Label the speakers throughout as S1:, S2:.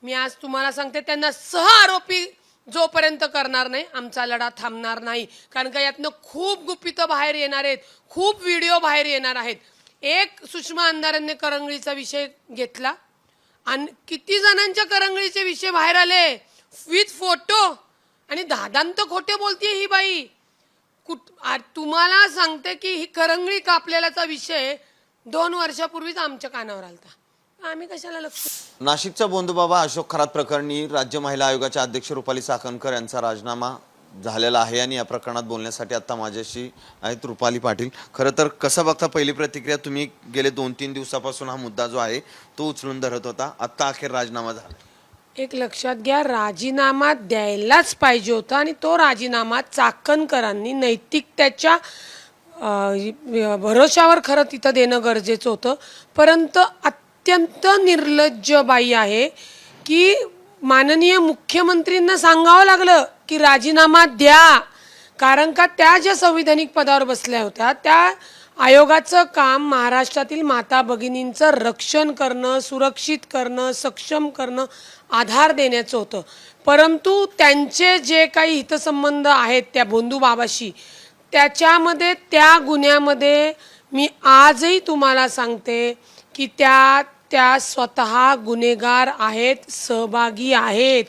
S1: मी आज तुम्हाला सांगते त्यांना सह आरोपी जोपर्यंत करणार नाही आमचा लढा थांबणार नाही। कारण का यातनं खूप गुपितं बाहेर येणार आहेत, खूप व्हिडिओ बाहेर येणार आहेत। एक सुषमा अंधारेंनी करंगळीचा विषय घेतला आणि किती जणांच्या करंगळीचे विषय बाहेर आले विथ फोटो, आणि दादांत खोटे बोलतीये ही बाई। तुम्हाला सांगते की ही करंगळी कापलेल्याचा विषय 2 वर्षापूर्वीच आमच्या कानावर आलता, आम्ही कशाला लक्ष।
S2: नाशिकच्या बोंधूबाबा अशोक खरात प्रकरणी राज्य महिला आयोगाच्या अध्यक्ष रुपाली चाकणकर यांचा राजीनामा झालेला आहे आणि या प्रकरणात बोलण्यासाठी आता माझ्याशी आहेत रुपाली पाटील। खरं तर कसं बघता पहिली प्रतिक्रिया, तुम्ही गेले 2-3 दिवसापासून हा मुद्दा जो आहे तो उचलून धरत होता, आता अखेर राजीनामा झाला।
S1: एक लक्षात घ्या, राजीनामा द्यायलाच पाहिजे होता आणि तो राजीनामा चाकणकरांनी नैतिकतेच्या भरोशावर खरं तिथं देणं गरजेचं होतं। परंतु अत्यंत निर्लज्ज बाई आहे की माननीय मुख्यमंत्रींना सांगावं लागलं की राजीनामा द्या, कारण का त्या ज्या संविधानिक पदावर बसल्या होत्या त्या आयोगाचं काम महाराष्ट्रातील माता भगिनींचं रक्षण करणं, सुरक्षित करणं, सक्षम करणं, आधार देण्याचं होतं। परंतु त्यांचे जे काही हितसंबंध आहेत त्या बोंधूबाबाशी, त्याच्यामध्ये त्या गुन्ह्यामध्ये मी आजही तुम्हाला सांगते की त्या स्वतः गुन्हेगार आहेत, सहभागी आहेत।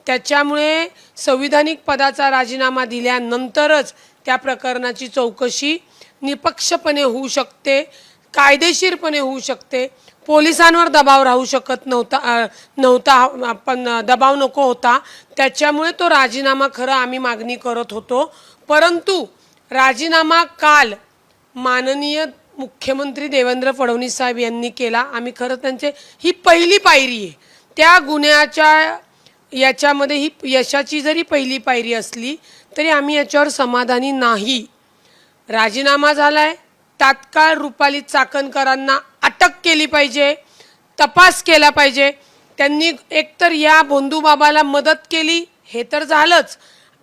S1: त्याच्यामुळे संविधानिक पदाचा राजीनामा दिल्यानंतरच त्या प्रकरणाची चौकशी निपक्षपणे होऊ शकते, कायदेशीरपणे होऊ शकते। पोलिसांवर दबाव राहू शकत नव्हता पण दबाव नको होता, त्याच्यामुळे तो राजीनामा खरं आम्ही मागणी करत होतो। परंतु राजीनामा काल माननीय मुख्यमंत्री देवेंद्र फडणवीस साहेब यांनी केला। आम्ही खरं त्यांचे ही पहिली पायरी आहे, त्या गुन्ह्याच्या याच्यामध्ये ही यशाची जरी पहिली पायरी असली तरी आम्ही याच्यावर समाधानी नाही। राजीनामा झालाय, तात्काळ रुपाली चाकणकरांना अटक केली पाहिजे, तपास केला पाहिजे। त्यांनी एकतर या बोंधूबाबाला मदत केली हे तर झालंच,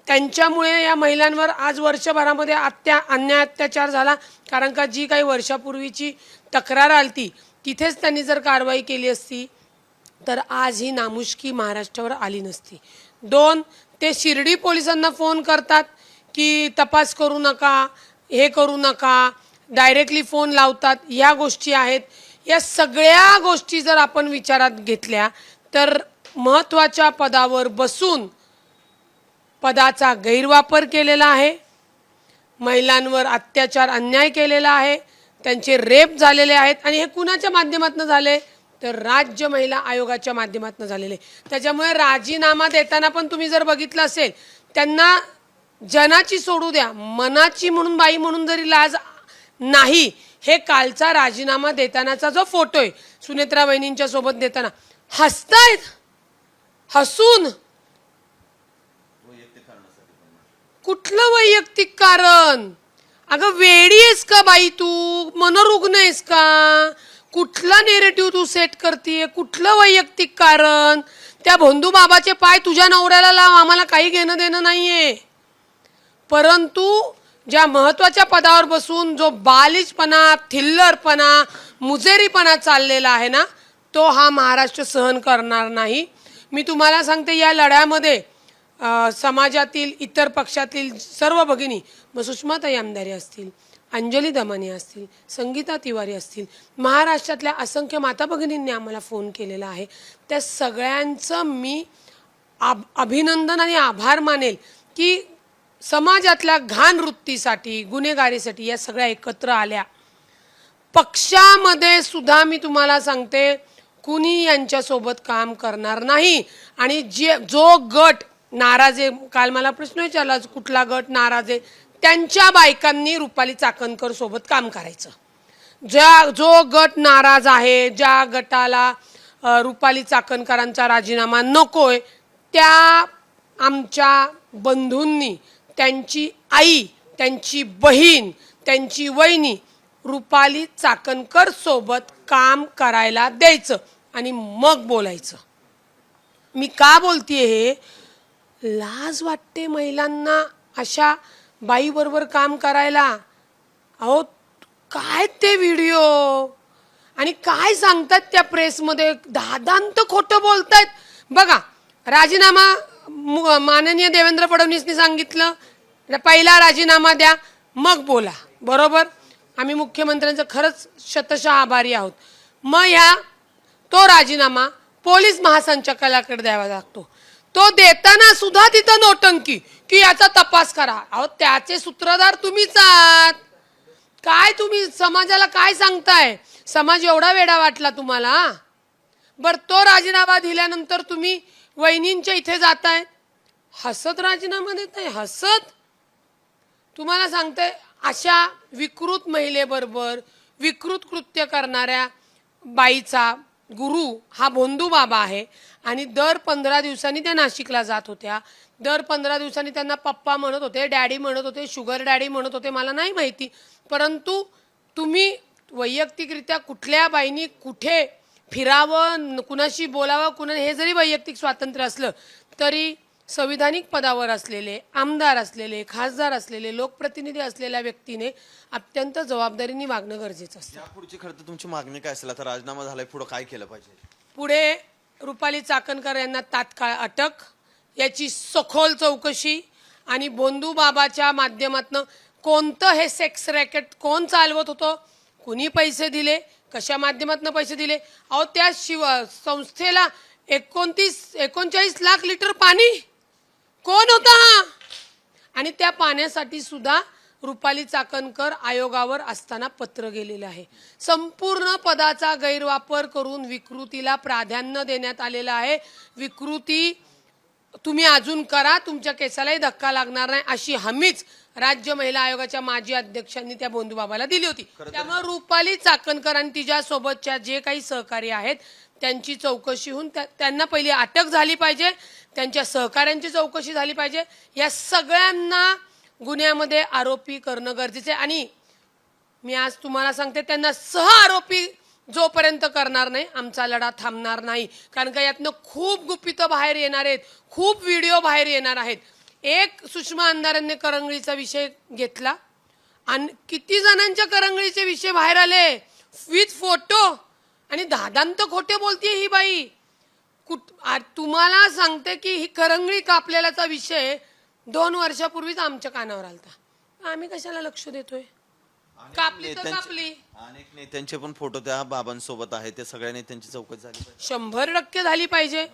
S1: त्यांच्यामुळे या महिलांवर आज वर्षभरामध्ये अन्याय अत्याचार झाला। कारण का जी काही वर्षापूर्वीची तक्रार आलती तिथेच त्यांनी जर कारवाई केली असती तर आज ही नामुष्की महाराष्ट्रावर आली नसती। 2, ते शिर्डी पोलिसांना फोन करतात की तपास करू नका, हे करू नका, डायरेक्टली फोन लावतात, या गोष्टी आहेत। या सगळ्या गोष्टी जर आपण विचारात घेतल्या तर महत्त्वाच्या पदावर बसून पदाचा गैरवापर केलेला आहे, महिलांवर अत्याचार अन्याय केलेला आहे, त्यांचे रेप झालेले आहेत आणि हे कुणाच्या माध्यमातून झाले तर राज्य महिला आयोगाच्या माध्यमातून झालेले। त्याच्यामुळे राजीनामा देताना पण तुम्ही जर बघितलं असेल त्यांना जनाची सोडू द्या, मनाची म्हणून बाई म्हणून जरी लाज नाही। हे कालचा राजीनामा देतानाचा जो फोटो आहे सुनेत्रा वहिनींच्या सोबत देताना हसतायत, हसून कुठलं वैयक्तिक कारण? अगं वेडी आहेस का बाई तू, मनोरुग्ण आहेस का? कुठला नेरेटिव्ह तू सेट करतीये, कुठलं वैयक्तिक कारण? त्या बोंधूबाबाचे पाय तुझ्या नवऱ्याला लाव, आम्हाला काही घेणं देणं नाहीये। परंतु ज्या महत्त्वाच्या पदावर बसून जो बालिशपणा, थिल्लरपणा, मुजेरीपणा चाललेला आहे ना, तो हा महाराष्ट्र सहन करणार नाही। मी तुम्हाला सांगते या लढ्यामध्ये समाजातील इतर पक्षातील सर्व भगिनी, मग सुषमाताई आमदारे असतील, अंजली दमानी असतील, संगीता तिवारी असतील, महाराष्ट्रातल्या असंख्य माता भगिनींनी आम्हाला फोन केलेला आहे। त्या सगळ्यांचं मी अभिनंदन आणि आभार मानेल की समाजातल्या घाण वृत्तीसाठी, गुन्हेगारीसाठी या सगळ्या एकत्र आल्या। पक्षामध्ये सुद्धा मी तुम्हाला सांगते कुणी यांच्यासोबत काम करणार नाही। आणि जो गट नाराज आहे, काल मला प्रश्न विचारला कुठला गट नाराज आहे, त्यांच्या बायकांनी रुपाली चाकणकर सोबत काम करायचं। जो गट नाराज आहे, ज्या गटाला रुपाली चाकणकरांचा राजीनामा नकोय, त्या आमच्या बंधूंनी त्यांची आई, त्यांची बहीण, त्यांची वहिनी रुपाली चाकणकर सोबत काम करायला द्यायचं आणि मग बोलायचं। मी का बोलतेय हे, लाज वाटते महिलांना अशा बाईबरोबर काम करायला। अहो काय ते व्हिडिओ आणि काय सांगतात त्या प्रेसमध्ये, दादांत खोटं बोलतायत। बघा, राजीनामा माननीय देवेंद्र फडणवीसनी सांगितलं पहिला राजीनामा द्या मग बोला, बरोबर. आम्ही मुख्यमंत्र्यांचं खरंच शतशः आभारी आहोत. मग तो राजीनामा पोलीस महासंचालकाकडे द्यावा लागतो. तो देताना सुद्धा तिथं नोटंकी की याचा तपास करा. अहो, त्याचे सूत्रधार तुम्हीच आहात. काय तुम्ही समाजाला काय सांगताय? समाज एवढा वेडा वाटला तुम्हाला? बर, तो राजीनामा दिल्यानंतर तुम्ही वहिनींच्या इथे जाताय, हसत राजीनामा देताय, हसत. तुम्हाला सांगते, अशा विकृत महिलेबरोबर विकृत कृत्य करणाऱ्या बाईचा गुरु हा भोंदू बाबा आहे. आणि दर 15 दिवसांनी त्या नाशिकला जात होत्या. दर 15 दिवसांनी त्यांना पप्पा म्हणत होते, डॅडी म्हणत होते, शुगर डॅडी म्हणत होते, मला नाही माहिती. परंतु तुम्ही वैयक्तिकरित्या कुठल्या बाईनी कुठे फिरावं, कुणाशी बोलावं, हे जरी वैयक्तिक स्वातंत्र्य असलं तरी संविधानिक पदावर असलेले, आमदार असलेले, खासदार असलेले, लोकप्रतिनिधी असलेल्या व्यक्तीने अत्यंत जबाबदारीने वागणं गरजेचं असतं.
S2: पुढची खरं तर तुमची मागणी काय असेल? आता राजीनामा झालाय, पुढे काय केलं पाहिजे?
S1: पुढे रुपाली चाकणकर यांना तात्काळ अटक, याची सखोल चौकशी आणि भोंदू बाबाच्या माध्यमातून कोणतं हे सेक्स रॅकेट कोण चालवत होतं, कुणी पैसे दिले, कशा माध्यमातून पैसे दिले. अहो, त्या संस्थेला 39 लाख लिटर पाणी कोण होता? आणि त्या पाण्यासाठी सुद्धा रुपाली चाकणकर आयोगावर असताना पत्र गेलेलं आहे. संपूर्ण पदाचा गैरवापर करून विकृतीला प्राधान्य देण्यात आलेलं आहे. विकृती तुम्ही अजून करा, तुमच्या केसालाही धक्का लागणार नाही अशी हमीच राज्य महिला आयोगाच्या माजी अध्यक्षांनी त्या भोंदू बाबाला दिली होती. त्यामुळे रुपाली चाकणकर आणि तिच्या सोबतच्या जे काही सहकारी आहेत त्यांची चौकशी होऊन त्यांना पहिली अटक झाली पाहिजे, त्यांच्या सहकाऱ्यांची चौकशी झाली पाहिजे. या सगळ्यांना गुन्ह्यामध्ये आरोपी करणं गरजेचं आहे. आणि मी आज तुम्हाला सांगते, त्यांना सह आरोपी जोपर्यंत करणार नाही आमचा लढा थांबणार नाही. कारण का यातनं खूप गुपितं बाहेर येणार आहेत, खूप व्हिडिओ बाहेर येणार आहेत. एक सुषमा अंधारेंनी करंगळीचा विषय घेतला आणि किती जणांच्या करंगळीचे विषय बाहेर आले विथ फोटो. आणि दादांत खोटे बोलतीये ही बाई. तुम्हाला सांगते की ही करंगळी कापलेल्याचा विषय 2 वर्षापूर्वीच आमच्या कानावर आलता. आम्ही कशाला लक्ष देतोय? कापली तर कापली.
S2: अनेक नेत्यांचे पण फोटो त्या बाबांसोबत आहेत. त्या सगळ्या नेत्यांची चौकशी झाली पाहिजे,
S1: 100% झाली पाहिजे.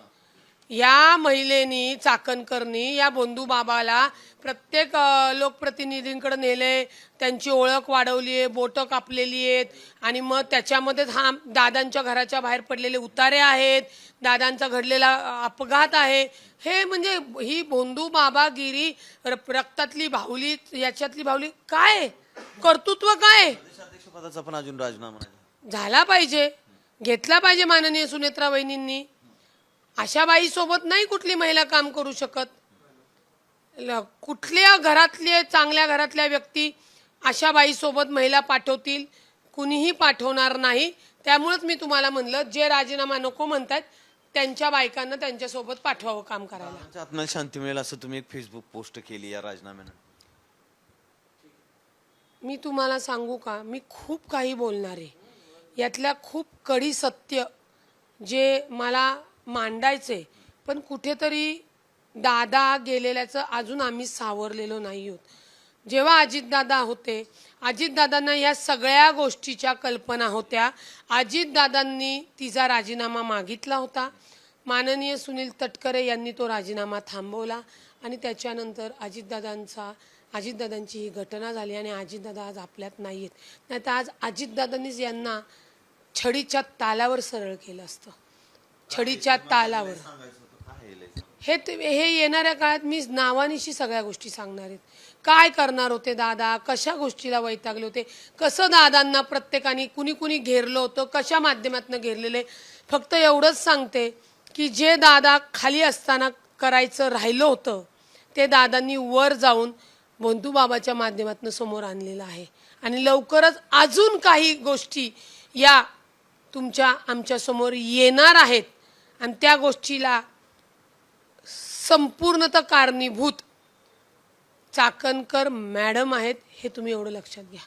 S1: या महिलेनी, चाकणकरनी या भोंदू बाबाला प्रत्येक लोकप्रतिनिधींकडे नेले, त्यांची ओळख वाढवली आहे, बोटं कापलेली आहेत. आणि मग त्याच्यामध्येच हा दादांच्या घराच्या बाहेर पडलेले उतारे आहेत, दादांचा घडलेला अपघात आहे. हे म्हणजे ही भोंदू बाबागिरी, रक्तातली बाहुली, याच्यातली बाहुली, काय कर्तृत्व काय?
S2: अध्यक्षपदाचा पण अजून राजीनामा नाही
S1: झाला पाहिजे, घेतला पाहिजे माननीय सुनेत्रा वहिनींनी. अशा बाई सोबत नाही कुठली महिला काम करू शकत. कुठल्या घरातले चांगल्या घरातल्या व्यक्ती अशा बाई सोबत महिला पाठवतील? कुणीही पाठवणार नाही. त्यामुळेच मी तुम्हाला म्हणलं, जे राजीनामा नको म्हणतात त्यांच्या बायकांना त्यांच्यासोबत पाठवावं काम करायला.
S2: आत्म्याला शांती मिळेल असं तुम्ही एक फेसबुक पोस्ट केली या राजीनाम्यानं.
S1: मी तुम्हाला सांगू का, मी खूप काही बोलणार आहे. यातल्या खूप कडी सत्य जे मला मांडायचे, पण कुठेतरी दादा गेलेल्याचं अजून आम्ही सावरलेलो नाही आहोत. जेव्हा अजितदादा होते, अजितदादांना या सगळ्या गोष्टीच्या कल्पना होत्या. अजितदादांनी तिचा राजीनामा मागितला होता. माननीय सुनील तटकरे यांनी तो राजीनामा थांबवला आणि त्याच्यानंतर अजितदादांची ही घटना झाली आणि अजितदादा आज आपल्यात नाही आहेत. नाही तर आज अजितदादांनीच यांना छडीच्या तालावर सरळ केलं असतं. छडीच्या तालावर. हे येणाऱ्या काळात मी नावानिशी सगळ्या गोष्टी सांगणार आहेत. काय करणार होते दादा, कशा गोष्टीला वैतागले होते, कसं दादांना प्रत्येकाने कुणी कुणी घेरलं होतं, कशा माध्यमातून घेरलेले. फक्त एवढंच सांगते की जे दादा खाली असताना करायचं राहिलं होतं ते दादांनी वर जाऊन भोंदू बाबाच्या माध्यमातून समोर आणलेलं आहे. आणि लवकरच अजून काही गोष्टी या तुमच्या आमच्या समोर येणार आहेत. आणि त्या गोष्टीला संपूर्णतः कारणीभूत चाकणकर मॅडम आहेत, हे तुम्ही एवढं लक्षात घ्या.